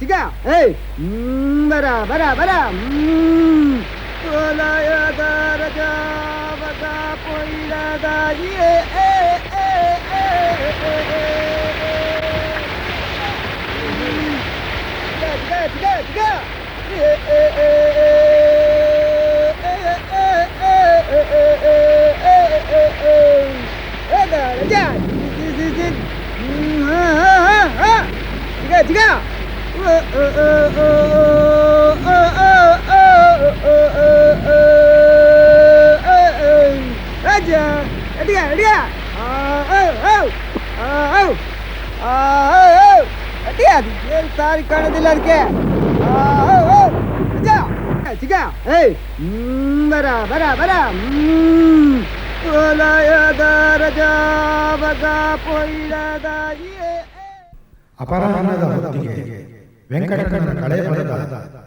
ಚಿಗ ಏಯ್ ಬರ ಬರ ಬರ ವಲಯದ ರಜಾ ಬಗ ಪೊಯ್ಲದ ಏ ಏ ಏ ಸಾರಿ ಕಾಣೋದಿಲ್ಲ ಅದಕ್ಕೆ ಚಿಗ ಏಯ್ ಬರ ಬರ ಬರ ವಲಯದ ರಜಾ ಬಗ ಪೊಯ್ಲದ ಅಪರಾಹ್ನದ ಹೊತ್ತಿಗೆ ವೆಂಕಟಣ್ಣನ ಕಳೆ ಬರೆದ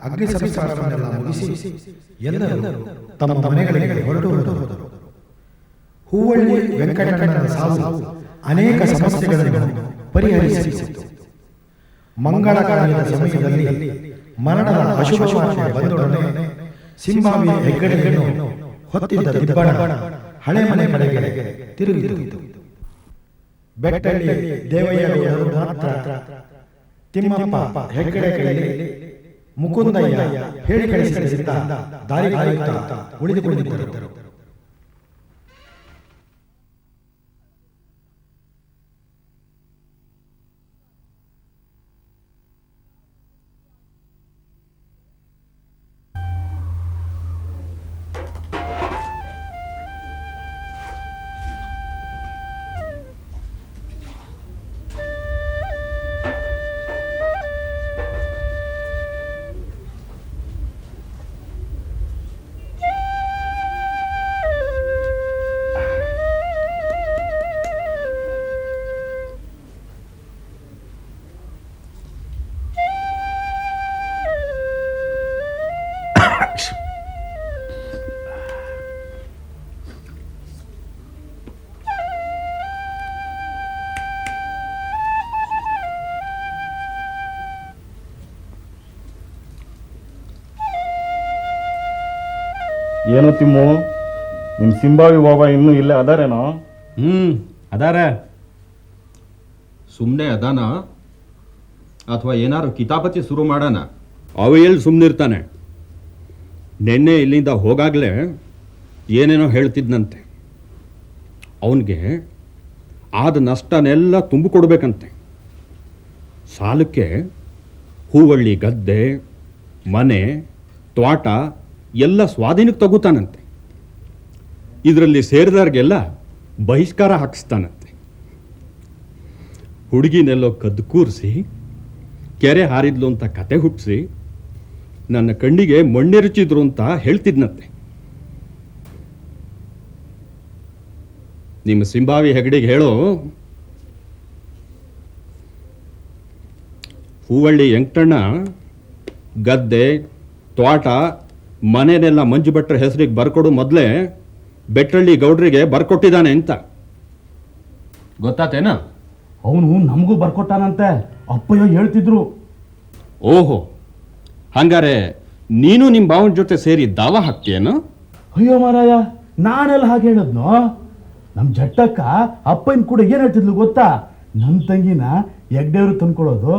ಅಗ್ನಿ ಸಂಸ್ಕಾರವನ್ನೆಲ್ಲ ಮುಗಿಸಿ ಎಲ್ಲರೂ ತಮ್ಮ ಮನೆಗಳಿಗೆ ಹೊರಟು ಹೋದರು. ಹೂವಳ್ಳಿ ವೆಂಕಟಣ್ಣನ ಸಾವು ಅನೇಕ ಸಮಸ್ಯೆಗಳನ್ನು ಪರಿಹರಿಸಿತು. ಮಂಗಳ ಕಾರ್ಯದ ಸಮಯದಲ್ಲಿ ಮರಣದ ಅಶುಭ ವಾರ್ತೆ ಬಂದೊಡನೆ ಸಿಂಹಾವಿಯ ಹೆಗ್ಗಡೆಯನ್ನು ಹೊತ್ತಿದ್ದ ದಿಬ್ಬಣ ಹಳೆ ಮನೆ ಕಡೆಗೆ ತಿರುಗಿತು. ಬೆಟ್ಟಳ್ಳಿ ದೇವಯ್ಯರು ಮಾತ್ರ ತಿಮ್ಮಪ್ಪ ಹೆಗ್ಗಡೆ ಕೈಯಲ್ಲಿ ಮುಕುಂದಯ್ಯ ಹೇಳಿ ಕಳಿಸಿದ್ದರಿಂದ ದಾರಿ ಕಾಯುತ್ತಾ ಉಳಿದುಕೊಂಡಿದ್ದರು. ಏನು ತಿಮ್ಮು, ನಿಮ್ಮ ಸಿಂಬಾವಿ ಬಾಬಾ ಇನ್ನೂ ಇಲ್ಲೇ ಅದಾರೇನೋ? ಅದಾರೆ. ಸುಮ್ಮನೆ ಅದಾನ ಅಥವಾ ಏನಾರು ಕಿತಾಪತಿ ಶುರು ಮಾಡೋಣ? ಅವ ಎಲ್ಲಿ ಸುಮ್ಮನಿರ್ತಾನೆ. ನೆನ್ನೆ ಇಲ್ಲಿಂದ ಹೋಗಾಗಲೇ ಏನೇನೋ ಹೇಳ್ತಿದ್ನಂತೆ. ಅವನಿಗೆ ಆದ ನಷ್ಟನೆಲ್ಲ ತುಂಬಿಕೊಡ್ಬೇಕಂತೆ. ಸಾಲಕ್ಕೆ ಹೂವಳ್ಳಿ ಗದ್ದೆ, ಮನೆ, ತ್ವಾಟ ಎಲ್ಲ ಸ್ವಾಧೀನಕ್ಕೆ ತಗೋತಾನಂತೆ. ಇದರಲ್ಲಿ ಸೇರಿದವ್ರಿಗೆಲ್ಲ ಬಹಿಷ್ಕಾರ ಹಾಕಿಸ್ತಾನಂತೆ. ಹುಡುಗಿನೆಲ್ಲೋ ಕದ್ದು ಕೂರಿಸಿ ಕೆರೆ ಹಾರಿದ್ಲು ಅಂತ ಕತೆ ಹುಟ್ಟಿಸಿ ನನ್ನ ಕಣ್ಣಿಗೆ ಮಣ್ಣೆರಚಿದ್ರು ಅಂತ ಹೇಳ್ತಿದ್ನಂತೆ. ನಿಮ್ಮ ಸಿಂಬಾವಿ ಹೆಗಡಿಗೆ ಹೇಳೋ, ಹೂವಳ್ಳಿ ವೆಂಕಟಣ್ಣ ಗದ್ದೆ, ತ್ವಾಟ, ಮನೆನೆಲ್ಲ ಮಂಜು ಭಟ್ರ ಹೆಸರಿಗೆ ಬರ್ಕೊಡು ಮೊದಲೇ ಬೆಟ್ಟಳ್ಳಿ ಗೌಡ್ರಿಗೆ ಬರ್ಕೊಟ್ಟಿದ್ದಾನೆ ಅಂತ ಗೊತ್ತಾತೇನ? ಅವನು ನಮಗೂ ಬರ್ಕೊಟ್ಟಾನಂತೆ, ಅಪ್ಪಯ್ಯ ಹೇಳ್ತಿದ್ರು. ಓಹೋ, ಹಂಗಾರೆ ನೀನು ನಿಮ್ಮ ಭಾವನ ಜೊತೆ ಸೇರಿ ದಾವ ಹಾಕ್ತೀಯೇನು? ಅಯ್ಯೋ ಮಾರಾಯ, ನಾನೆಲ್ಲ ಹಾಗೆ ಹೇಳದ್ನೋ? ನಮ್ಮ ಜಟ್ಟಕ್ಕ ಅಪ್ಪಯ್ಯನ ಕೂಡ ಏನು ಹೇಳ್ತಿದ್ಲು ಗೊತ್ತಾ? ನಮ್ಮ ತಂಗಿನ ಎಗ್ಡೆಯವರು ತಂದ್ಕೊಡೋದು,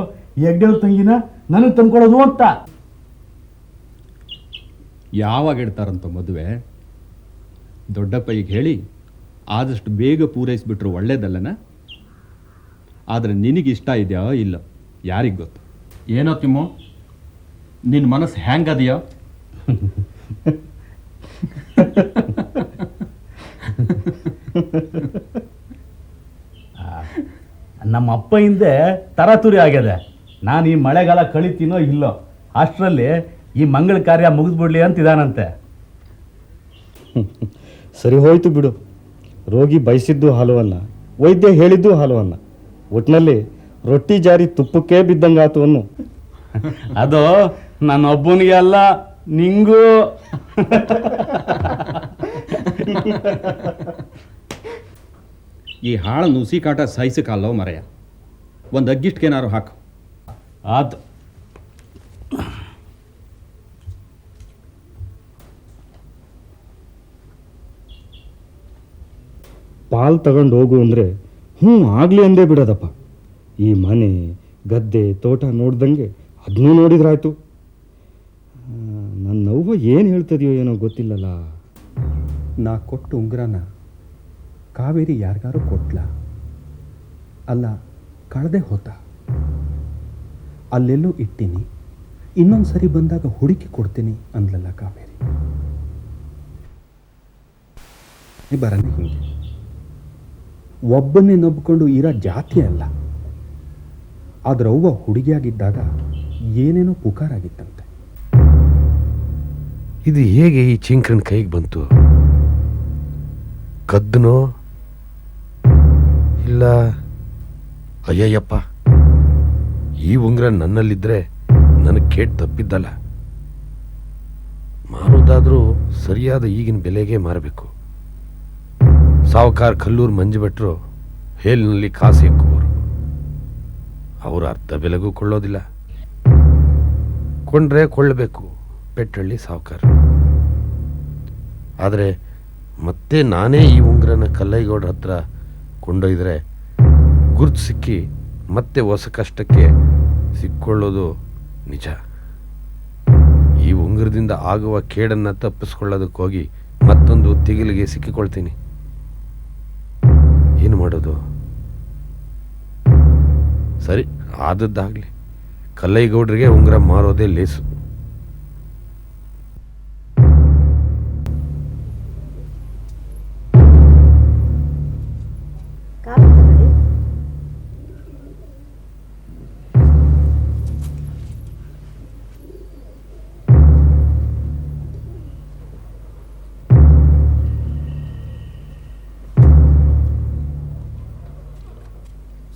ಎಗ್ಡೆಯವ್ರ ತಂಗಿನ ನನಗೆ ತಂದ್ಕೊಡೋದು ಅಂತ. ಯಾವಾಗ ಇಡ್ತಾರಂತ ಮದುವೆ? ದೊಡ್ಡಪ್ಪಯ್ಯಗೆ ಹೇಳಿ ಆದಷ್ಟು ಬೇಗ ಪೂರೈಸಿಬಿಟ್ರು ಒಳ್ಳೇದಲ್ಲನ? ಆದರೆ ನಿನಗಿಷ್ಟ ಇದೆಯೋ ಇಲ್ಲ ಯಾರಿಗೆ ಗೊತ್ತು? ಏನೋ ತಿಮ್ಮು, ನಿನ್ನ ಮನಸ್ಸು ಹ್ಯಾಂಗದೆಯೋ? ನಮ್ಮ ಅಪ್ಪ ಹಿಂದೆ ತರಾತುರಿ ಆಗ್ಯದೆ. ನಾನು ಈ ಮಳೆಗಾಲ ಕಳಿತೀನೋ ಇಲ್ಲೋ, ಅಷ್ಟರಲ್ಲಿ ಈ ಮಂಗಳ ಕಾರ್ಯ ಮುಗಿದ್ಬಿಡ್ಲಿ ಅಂತಿದ್ದಾನಂತೆ. ಸರಿ ಹೋಯ್ತು ಬಿಡು. ರೋಗಿ ಬಯಸಿದ್ದು ಹಾಲುವನ್ನ, ವೈದ್ಯ ಹೇಳಿದ್ದು ಹಾಲುವನ್ನ, ಒಟ್ಟಿನಲ್ಲಿ ರೊಟ್ಟಿ ಜಾರಿ ತುಪ್ಪಕ್ಕೆ ಬಿದ್ದಂಗಾತು ಅನ್ನು. ಅದು ನನ್ನ ಒಬ್ಬನಿಗೆ ಅಲ್ಲ, ನಿಂಗೂ. ಈ ಹಾಳು ನುಸಿ ಕಾಟ ಸಹಿಸಕ್ಕಲ್ಲೋ ಮರೆಯ. ಒಂದು ಅಗ್ಗಿಷ್ಟ್ಗೇನಾರು ಹಾಕು. ಆತು. ಪಾಲ್ ತಗೊಂಡು ಹೋಗು ಅಂದರೆ ಹ್ಞೂ ಆಗಲಿ ಅಂದೇ ಬಿಡೋದಪ್ಪ. ಈ ಮನೆ ಗದ್ದೆ ತೋಟ ನೋಡ್ದಂಗೆ ಅದನ್ನೂ ನೋಡಿದ್ರಾಯ್ತು. ನನ್ನ ನೋವು ಏನು ಹೇಳ್ತದೆಯೋ ಏನೋ ಗೊತ್ತಿಲ್ಲಲ್ಲ. ನಾ ಕೊಟ್ಟು ಉಂಗುರನ ಕಾವೇರಿ ಯಾರಿಗಾರು ಕೊಟ್ಲ ಅಲ್ಲ ಕಳೆದೆ ಹೋತ? ಅಲ್ಲೆಲ್ಲೋ ಇಟ್ಟಿನಿ, ಇನ್ನೊಂದು ಸರಿ ಬಂದಾಗ ಹುಡುಕಿ ಕೊಡ್ತೀನಿ ಅಂದ್ಲಲ್ಲ ಕಾವೇರಿ. ಬರನೆ ಹಿಂಗೆ ಒಬ್ಬನ್ನೇ ನಂಬಿಕೊಂಡು ಇರೋ ಜಾತಿ ಅಲ್ಲ. ಆದ್ರೆ ಅವ್ವ ಹುಡುಗಿಯಾಗಿದ್ದಾಗ ಏನೇನೋ ಪುಕಾರಾಗಿತ್ತಂತೆ. ಇದು ಹೇಗೆ ಈ ಚಿಂಕ್ರನ್ ಕೈಗೆ ಬಂತು? ಕದ್ದನೋ ಇಲ್ಲ? ಅಯ್ಯಯ್ಯಪ್ಪ, ಈ ಉಂಗುರ ನನ್ನಲ್ಲಿದ್ದರೆ ನನಗೆ ಕೇಟ್ ತಪ್ಪಿದ್ದಲ್ಲ. ಮಾರೋದಾದರೂ ಸರಿಯಾದ ಈಗಿನ ಬೆಲೆಗೆ ಮಾರಬೇಕು. ಸಾವುಕಾರ ಕಲ್ಲೂರು ಮಂಜು ಭಟ್ರು ಹೇಲಿನಲ್ಲಿ ಕಾಸು ಎಕ್ಕುವರು. ಅವರು ಅರ್ಧ ಬೆಲೆಗೂ ಕೊಳ್ಳೋದಿಲ್ಲ. ಕೊಂಡ್ರೆ ಕೊಳ್ಳಬೇಕು ಪೆಟ್ಟಳ್ಳಿ ಸಾವುಕಾರ. ಆದರೆ ಮತ್ತೆ ನಾನೇ ಈ ಉಂಗುರನ ಕಲ್ಲೈಗೌಡ್ರ ಹತ್ರ ಕೊಂಡೊಯ್ದರೆ ಗುರ್ತು ಸಿಕ್ಕಿ ಮತ್ತೆ ಹೊಸ ಕಷ್ಟಕ್ಕೆ ಸಿಕ್ಕೊಳ್ಳೋದು ನಿಜ. ಈ ಉಂಗುರದಿಂದ ಆಗುವ ಕೇಡನ್ನು ತಪ್ಪಿಸ್ಕೊಳ್ಳೋದಕ್ಕೋಗಿ ಮತ್ತೊಂದು ತಿಗಿಲಿಗೆ ಸಿಕ್ಕಿಕೊಳ್ತೀನಿ. ಏನು ಮಾಡೋದು? ಸರಿ, ಆದದ್ದಾಗಲಿ. ಕಲ್ಲೈಗೌಡ್ರಿಗೆ ಉಂಗುರ ಮಾರೋದೇ ಲೇಸು.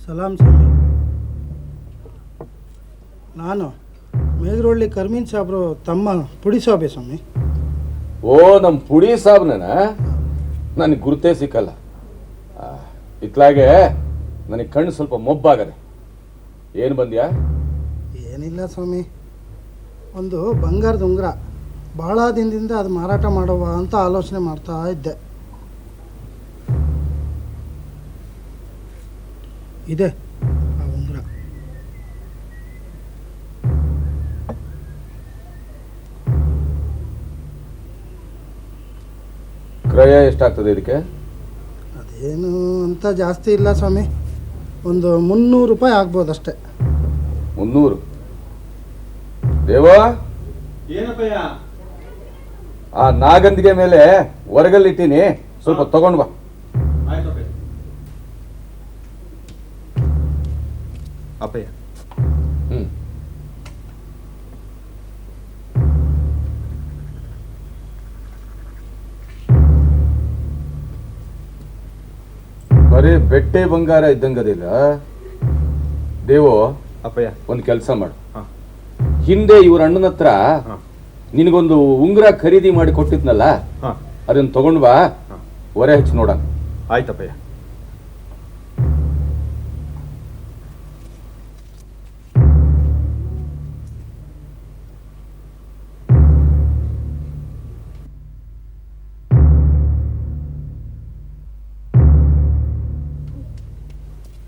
ಸಲಾಂ ಸ್ವಾಮಿ. ನಾನು ಮೇಘರೊಳ್ಳಿ ಕರ್ಮೀನ್ ಸಾಬ್ರು ತಮ್ಮ ಪುಡಿ ಸಾಬೆ ಸ್ವಾಮಿ. ಓ, ನಮ್ಮ ಪುಡಿ ಸಾಬ್ನ ನನಗೆ ಗುರುತೇ ಸಿಕ್ಕಲ್ಲ. ಇತ್ಲಾಗೆ ನನಗೆ ಕಣ್ಣು ಸ್ವಲ್ಪ ಮೊಬ್ಬಾಗದೆ. ಏನು ಬಂದ್ಯಾ? ಏನಿಲ್ಲ ಸ್ವಾಮಿ, ಒಂದು ಬಂಗಾರದ ಉಂಗುರ ಭಾಳ ದಿನದಿಂದ ಅದು ಮಾರಾಟ ಮಾಡುವ ಅಂತ ಆಲೋಚನೆ ಮಾಡ್ತಾ ಇದ್ದೆ. ಇದೆ ಆ ಉಂಗುರ. ಕ್ರಯ ಎಷ್ಟಾಗ್ತದೆ ಇದಕ್ಕೆ? ಅದೇನು ಅಂತ ಜಾಸ್ತಿ ಇಲ್ಲ ಸ್ವಾಮಿ, ಒಂದು 300 ರೂಪಾಯಿ ಆಗ್ಬೋದಷ್ಟೆ. 300? ದೇವ, ಏನಪ್ಪಯ್ಯ? ಆ ನಾಗಂದಿಗೆ ಮೇಲೆ ಹೊರಗಲ್ಲಿಟ್ಟಿನಿ, ಸ್ವಲ್ಪ ತಗೊಂಡು ಬಾ. ಅಪ್ಪಯ್ಯ. ಬರೀ ಬೆಟ್ಟೆ ಬಂಗಾರ ಇದ್ದಂಗದಿಲ್ಲ ದೇವು. ಅಪ್ಪಯ್ಯ, ಒಂದು ಕೆಲಸ ಮಾಡು. ಹಿಂದೆ ಇವ್ರ ಅಣ್ಣನ ಹತ್ರ ನಿನಗೊಂದು ಉಂಗುರ ಖರೀದಿ ಮಾಡಿ ಕೊಟ್ಟಿದ್ನಲ್ಲ, ಅದನ್ನ ತಗೊಂಡು ಬಾ, ಒರೆ ಹಚ್ಚಿ ನೋಡೋಣ. ಆಯ್ತಪ್ಪಯ್ಯ.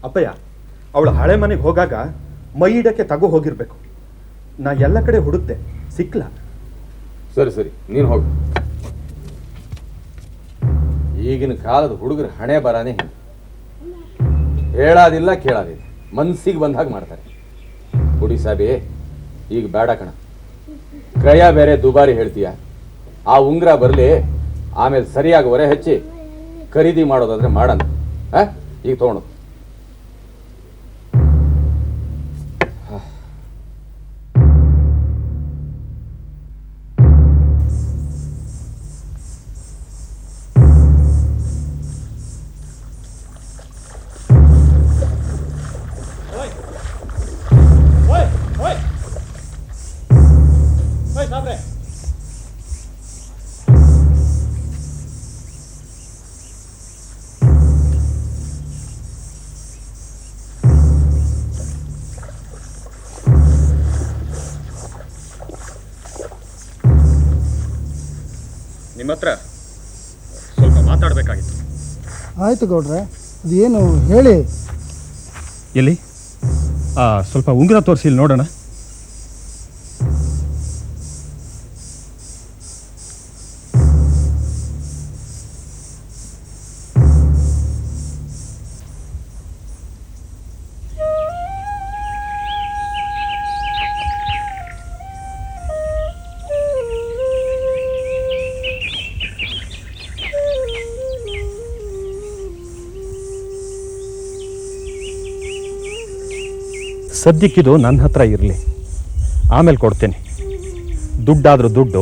ಅಪ್ಪಯ್ಯ, ಅವಳು ಹಳೆ ಮನೆಗೆ ಹೋಗಾಗ ಮೈ ಇಡಕ್ಕೆ ತಗೋ ಹೋಗಿರ್ಬೇಕು. ನಾ ಎಲ್ಲ ಕಡೆ ಹುಡುಕ್ತೆ, ಸಿಕ್ಲ. ಸರಿ ಸರಿ, ನೀನು ಹೋಗು. ಈಗಿನ ಕಾಲದ ಹುಡುಗರ ಹಣೆ ಬರಾನೇ ಹಿಂಗೆ, ಹೇಳೋದಿಲ್ಲ ಕೇಳೋದಿಲ್ಲ, ಮನ್ಸಿಗೆ ಬಂದಾಗ ಮಾಡ್ತಾರೆ. ಹುಡಿ ಸಾಬಿ, ಈಗ ಬೇಡ ಕಣ. ಕ್ರಯ ಬೇರೆ ದುಬಾರಿ ಹೇಳ್ತೀಯ. ಆ ಉಂಗುರ ಬರಲಿ, ಆಮೇಲೆ ಸರಿಯಾಗಿ ಒರೆ ಹಚ್ಚಿ ಖರೀದಿ ಮಾಡೋದಾದ್ರೆ ಮಾಡೋಣ. ಈಗ ತಗೊಂಡು ನಿಮ್ಮ ಹತ್ರ ಸ್ವಲ್ಪ ಮಾತಾಡಬೇಕಾಗಿತ್ತು. ಆಯಿತು ಗೌಡ್ರೆ, ಅದೇನು ಹೇಳಿ. ಎಲ್ಲಿ ಸ್ವಲ್ಪ ಉಂಗುರ ತೋರಿಸಿ ಇಲ್ಲಿ ನೋಡೋಣ. ಸದ್ಯಕ್ಕಿದು ನನ್ನ ಹತ್ರ ಇರಲಿ, ಆಮೇಲೆ ಕೊಡ್ತೇನೆ. ದುಡ್ಡಾದರೂ ದುಡ್ಡು,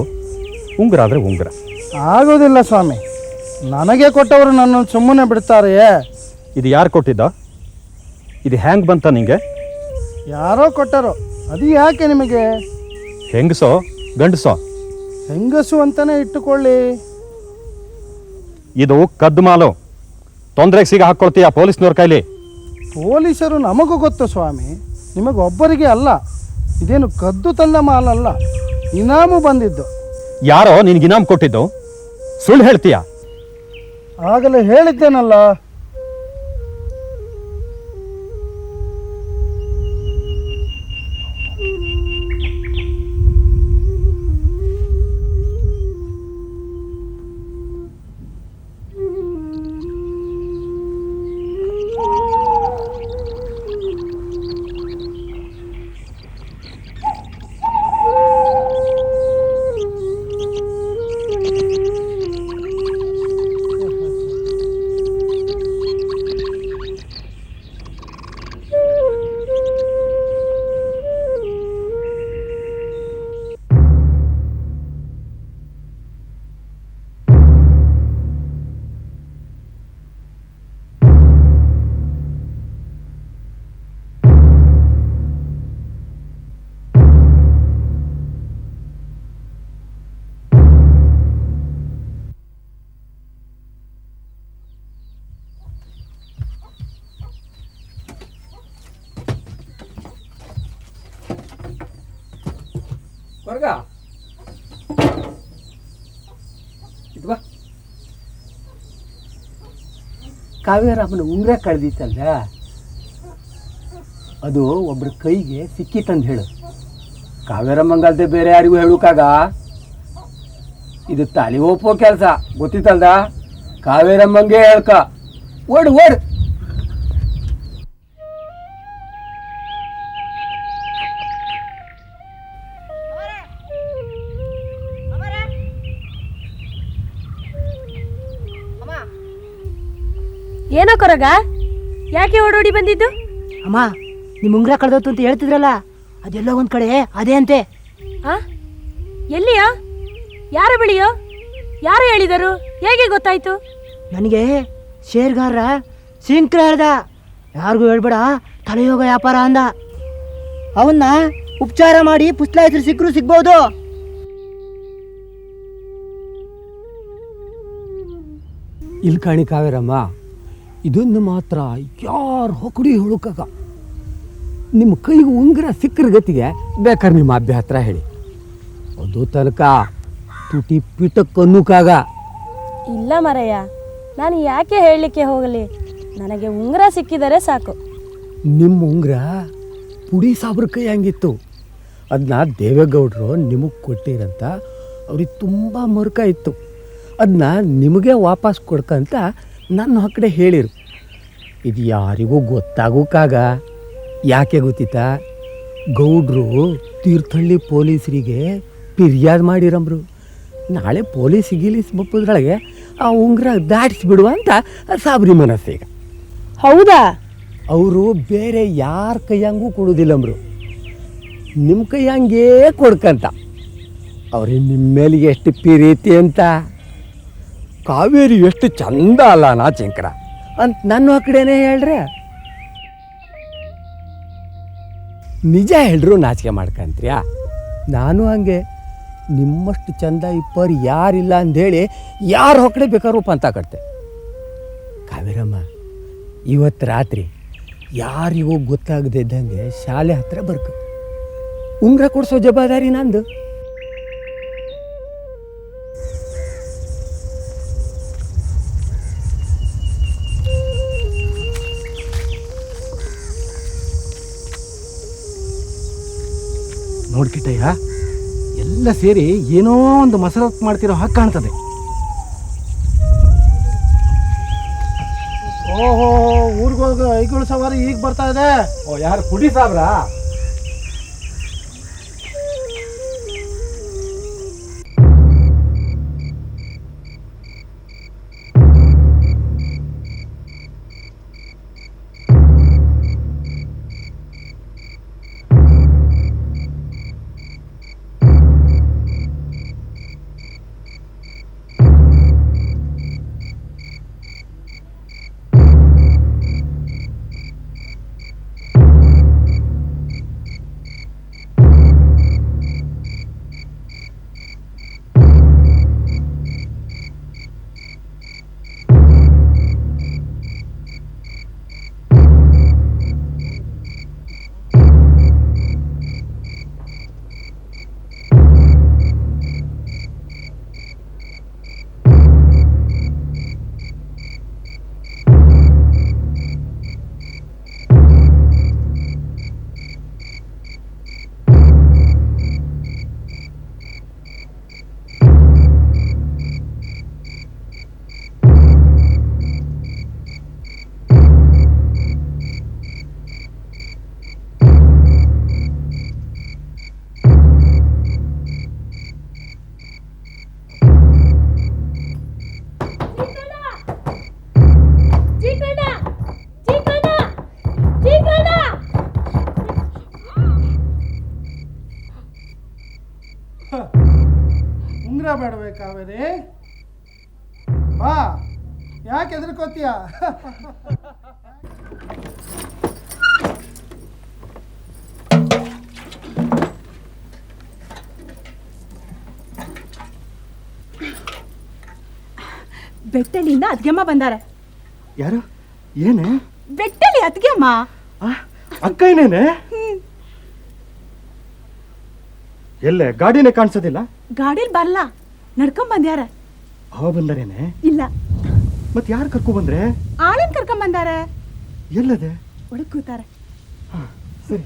ಉಂಗುರ ಆದರೆ ಉಂಗುರ. ಆಗೋದಿಲ್ಲ ಸ್ವಾಮಿ, ನನಗೆ ಕೊಟ್ಟವರು ನನ್ನನ್ನು ಸುಮ್ಮನೆ ಬಿಡ್ತಾರೆಯೇ? ಇದು ಯಾರು ಕೊಟ್ಟಿದ್ದ? ಇದು ಹ್ಯಾಂಗ್ ಬಂತ ನಿಂಗೆ? ಯಾರೋ ಕೊಟ್ಟರು. ಅದು ಯಾಕೆ ನಿಮಗೆ? ಹೆಂಗಸೋ ಗಂಡಸೋ? ಹೆಂಗಸು ಅಂತಲೇ ಇಟ್ಟುಕೊಳ್ಳಿ. ಇದು ಕದ್ದು ಮಾಲು, ತೊಂದರೆಗೆ ಸಿಗ ಹಾಕ್ಕೊಳ್ತೀಯ ಪೊಲೀಸ್ನವ್ರ ಕೈಲಿ. ಪೊಲೀಸರು ನಮಗೂ ಗೊತ್ತು ಸ್ವಾಮಿ, ನಿಮಗೊಬ್ಬರಿಗೆ ಅಲ್ಲ. ಇದೇನು ಕದ್ದು ತಂದ ಮಾಲಲ್ಲ, ಇನಾಮು ಬಂದಿದ್ದು. ಯಾರೋ ನಿನ್ಗೆ ಇನಾಮ್ ಕೊಟ್ಟಿದ್ದು? ಸುಳ್ಳು ಹೇಳ್ತೀಯ? ಆಗಲೇ ಹೇಳಿದ್ದೇನಲ್ಲ. ವರ್ಗ ಇದು ಬಾ. ಕಾವ್ಯರಾಮನ ಉಂಗ್ರ ಕಳೆದಿತ್ತಲ್ಲ, ಅದು ಒಬ್ರ ಕೈಗೆ ಸಿಕ್ಕಿತ್ತಂದು ಹೇಳು. ಕಾವ್ಯರಾಮಂಗಲ್ದೆ ಬೇರೆ ಯಾರಿಗೂ ಹೇಳುಕಾಗ? ಇದು ತಲೆ ಒಪ್ಪೋ ಕೆಲಸ, ಗೊತ್ತಿತ್ತಲ್ದ? ಕಾವ್ಯರಾಮಂಗೆ ಹೇಳ್ಕ. ಓಡು ಓಡು. ಏನೋ ಕೊರಗ, ಯಾಕೆ ಓಡೋಡಿ ಬಂದಿದ್ದು? ಅಮ್ಮ, ನಿಮ್ಮ ಉಂಗ್ರ ಕಳೆದೋತು ಅಂತ ಹೇಳ್ತಿದ್ರಲ್ಲ, ಅದೆಲ್ಲೋ ಒಂದ್ ಕಡೆ ಅದೇ ಅಂತೆ. ಎಲ್ಲಿಯಾ? ಯಾರ ಬಳಿಯೋ? ಯಾರು ಹೇಳಿದರು? ಹೇಗೆ ಗೊತ್ತಾಯ್ತು? ನನಗೆ ಶೇರ್ಗಾರ ಸಿಂಕ್ರ ಹೇಳ್ದ. ಯಾರಿಗೂ ಹೇಳ್ಬೇಡ, ತಲೆಯೋಗ ವ್ಯಾಪಾರ ಅಂದ. ಅವನ್ನ ಉಪಚಾರ ಮಾಡಿ ಪುಸ್ತಕ ಹೆಸರು ಸಿಕ್ಕರು ಸಿಗ್ಬೋದು. ಇಲ್ಲಿ ಕಾಣಿ ಕಾವೇರಮ್ಮ, ಇದನ್ನು ಮಾತ್ರ ಯಾರು ಹೊಕಡಿ ಹುಡುಕಾಗ. ನಿಮ್ಮ ಕೈಗೆ ಉಂಗುರ ಸಿಕ್ಕರ ಗತಿಗೆ ಬೇಕಾದ್ರೆ ನಿಮ್ಮ ಅಬ್ಬೆ ಹತ್ರ ಹೇಳಿ. ಅದು ತನಕ ತುಟಿ ಪಿಟಕ್ಕನ್ನುಕಾಗ. ಇಲ್ಲ ಮರಯ್ಯ, ನಾನು ಯಾಕೆ ಹೇಳಲಿಕ್ಕೆ ಹೋಗಲಿ? ನನಗೆ ಉಂಗುರ ಸಿಕ್ಕಿದರೆ ಸಾಕು. ನಿಮ್ಮ ಉಂಗುರ ಪುಡಿ ಸಾಬ್ರ ಕೈ ಹಂಗಿತ್ತು. ಅದನ್ನ ದೇವೇಗೌಡರು ನಿಮಗೆ ಕೊಟ್ಟಿರಂತ ಅವ್ರಿಗೆ ತುಂಬ ಮರುಕ ಇತ್ತು. ಅದನ್ನ ನಿಮಗೆ ವಾಪಸ್ ಕೊಡ್ಕಂತ ನನ್ನ ಹೊಕ್ಕಡೆ ಹೇಳಿರು. ಇದು ಯಾರಿಗೂ ಗೊತ್ತಾಗೋಕ್ಕಾಗ. ಯಾಕೆ ಗೊತ್ತಿತ್ತಾ? ಗೌಡ್ರು ತೀರ್ಥಹಳ್ಳಿ ಪೊಲೀಸರಿಗೆ ಫಿರ್ಯಾದ್ ಮಾಡಿರಂಬ್ರು. ನಾಳೆ ಪೊಲೀಸ್ ಗಿಲೀಸ್ ಬಪ್ಪದ್ರೊಳಗೆ ಆ ಉಂಗುರ ದಾಟಿಸ್ಬಿಡುವ ಅಂತ ಸಾಬ್ರಿ ಮನಸ್ಸೀಗ. ಹೌದಾ? ಅವರು ಬೇರೆ ಯಾರ ಕೈಯಂಗೂ ಕೊಡೋದಿಲ್ಲಂಬ್ರು, ನಿಮ್ಮ ಕೈಯಂಗೇ ಕೊಡ್ಕಂತ. ಅವ್ರಿಗೆ ನಿಮ್ಮ ಮೇಲೆ ಎಷ್ಟು ಪ್ರೀತಿ ಅಂತ. ಕಾವೇರಿ ಎಷ್ಟು ಚಂದ ಅಲ್ಲ ನಾ ಚಂಕ್ರ ಅಂತ ನನ್ನ ಕಡೆನೇ ಹೇಳ್ರೆ. ನಿಜ ಹೇಳ್ರು ನಾಚಿಕೆ ಮಾಡ್ಕಂತ್ರ್ಯ. ನಾನು ಹಂಗೆ ನಿಮ್ಮಷ್ಟು ಚಂದ ಇಪ್ಪರು ಯಾರಿಲ್ಲ ಅಂದೇಳಿ ಯಾರು ಹೊಕ್ಕಡೆ ಬೇಕಾದ್ರೂ ಪಂತ ಕಟ್ತೆ. ಕಾವೇರಮ್ಮ, ಇವತ್ತು ರಾತ್ರಿ ಯಾರಿಗೂ ಗೊತ್ತಾಗದೆ ಇದ್ದಂಗೆ ಶಾಲೆ ಹತ್ರ ಬರ್ಕ. ಉಂಗ್ರ ಕೊಡಿಸೋ ಜವಾಬ್ದಾರಿ ನಂದು. ನೋಡ್ಕಿಟ್ಟಯ್ಯ, ಎಲ್ಲ ಸೇರಿ ಏನೋ ಒಂದು ಮಸರತ್ ಮಾಡ್ತಿರೋ ಹಾಗೆ ಕಾಣ್ತದೆ. ಓಹೋ, ಊರಿಗೋಗ ಐಗಳು ಸವಾರಿ ಈಗ ಬರ್ತಾ ಇದೆ. ಓ, ಯಾರು ಪುಡಿ ಸಾಬ್ರಾ? ಉಂಗ್ರ ಬೇಡವೇ ಕಾವೇರಿ? ಬಾ, ಯಾಕೆ ಹೆದರ್ಕೋತೀಯ? ಬೆಟ್ಟಲಿಂದ ಅದ್ಗೆಮ್ಮ ಬಂದಾರೆ. ಯಾರು? ಏನೇ? ಬೆಟ್ಟಲಿ ಅದ್ಗೆಮ್ಮ. ಅಕ್ಕ ಏನೇನೆ? ಎಲ್ಲೇ ಗಾಡಿನೇ ಕಾಣಿಸೋದಿಲ್ಲ? ಗಾಡಿಲ್ ಬರ್ಲ, ನಡ್ಕೊಂಡ್ ಬಂದ್ಯಾರ. ಅವ ಬಂದರೇನೆ? ಇಲ್ಲ. ಮತ್ ಯಾರು ಕರ್ಕೊ ಬಂದ್ರೆ? ಆಳನ್ ಕರ್ಕೊಂಡ್ ಬಂದಾರ. ಎಲ್ಲದೆ? ಒಳಗ್ ಕೂತಾರೆ. ಸರಿ.